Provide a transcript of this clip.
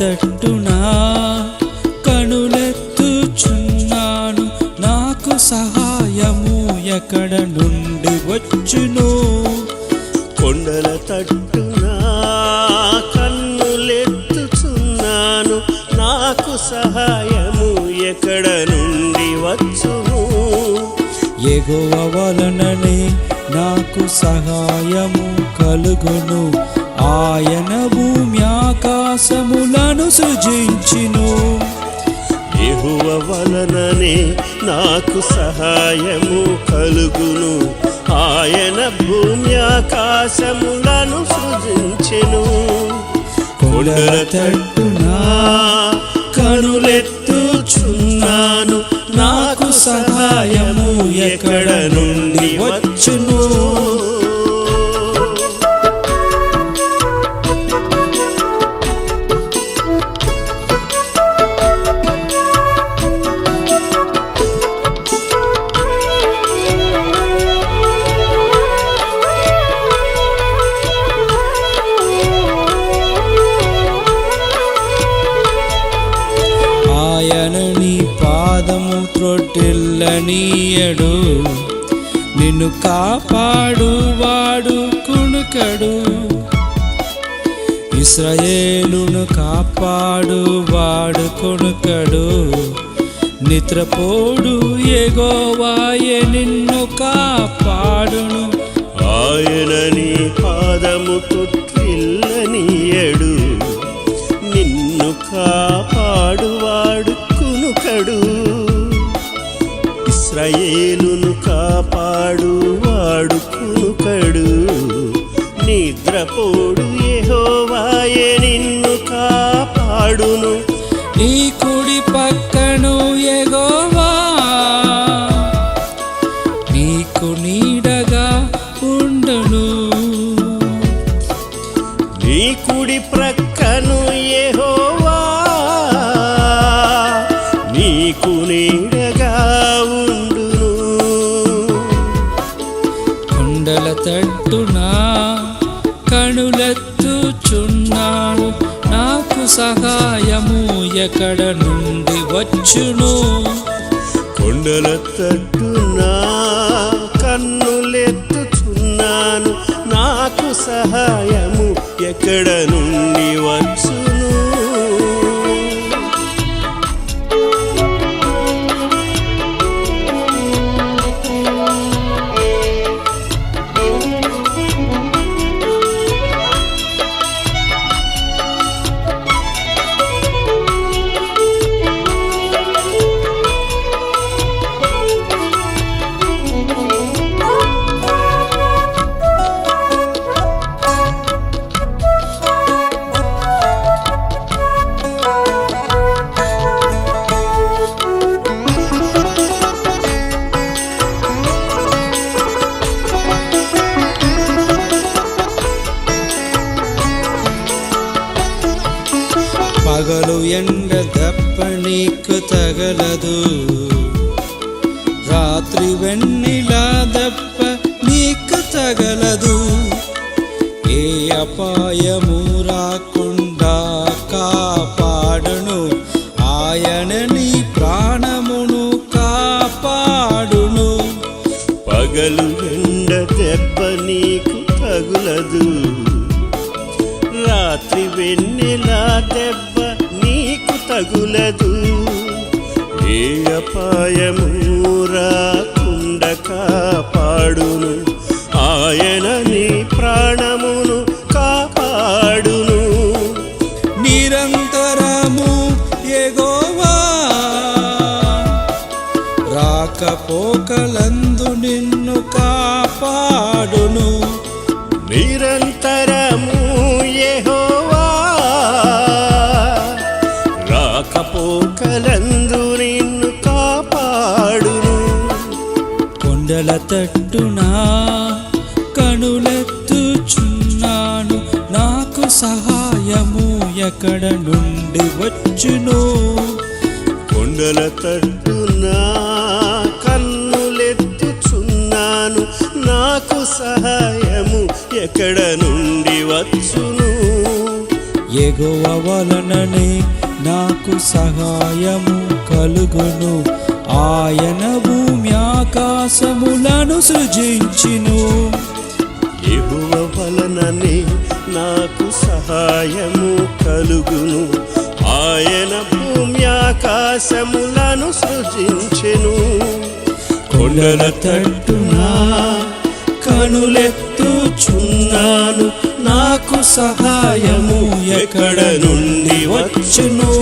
తట్టున కనులెత్తుచున్నాను, నాకు సహాయము ఎక్కడ నుండి వచ్చును. కొండల తట్టున కన్నులెత్తుచున్నాను, నాకు సహాయము ఎక్కడ నుండి వచ్చును. యెహోవా వలననే నాకు సహాయము కలుగును, ఆయన భూమి ఆకాశములను సృజించును. యెహోవా వలననే నాకు సహాయము కలుగును, ఆయన భూమి ఆకాశములను సృజించెను. కొండల తట్టున కనులెత్తుచున్నాను, నాకు సహాయము ఎక్కడ నుండి వచ్చును. ఆయన నీ పాదము త్రొట్టిల్లనీయడు, నిన్ను కాపాడు వాడు కునుకడు. ఇశ్రాయేలును కాపాడు వాడు కునుకడు, నిద్రపోడు యెహోవాయే నిన్ను కాపాడును. ఆయన నీ పాదము తొట్టిల్లనీయడు, నిన్ను కాపాడువాడు కునుకడు. ఇశ్రాయేలును కాపాడువాడు కునుకడు, నిద్రపోడు యెహోవాయే నిన్ను కాపాడును. నీ కుడి పక్కను యెహోవా నీకు నీడగా ఉండును. నీ కుడి ప్రక్కను యెహోవా నీకు నీడగా ఉండును. కొండల తట్టున కనులెత్తుచున్నాను, నాకు సహాయము ఎక్కడ నుండి వచ్చును. కొండల తట్టున కన్నులెత్తుచున్నాను, నాకు సహాయము ఎక్కడ నుండి వచ్చును. పగలు ఎండ దెబ్బ నీకు తగలదు, రాత్రి వెన్నెల దెబ్బ నీకు తగలదు. ఏ అపాయము రాకుండా కాపాడును, ఆయన నీ ప్రాణమును కాపాడును. పగలు ఎండ దెబ్బ నీకు తగులదు, రాత్రి వెన్నెల దెబ్బ నీకు తగులదు. ఏ అపాయము రాకుండా కాపాడును, ఆయన నీ ప్రాణమును కాపాడును. నిరంతరము యెహోవా రాకపోకలందు నిన్ను కాపాడును. నిరంతరము యెహోవా రాకపోకలందు నిన్ను కాపాడును. కొండల తట్టున కనులెత్తుచున్నాను, నాకు సహాయము ఎక్కడ నుండి వచ్చును. కొండల తట్టున కన్నులెత్తుచున్నాను, నాకు సహాయము ఎక్కడ నుండి వచ్చును. యెహోవా వలననే నాకు సహాయము కలుగును. ఆయన భూమి ఆకాశములను సృజించును. యెహోవా వలననే నాకు సహాయము కలుగును. ఆయన భూమి ఆకాశములను సృజించెను. కొండల తట్టున కనులెత్తుచున్నాను, నాకు సహాయము ఎక్కడ నుండి వచ్చును?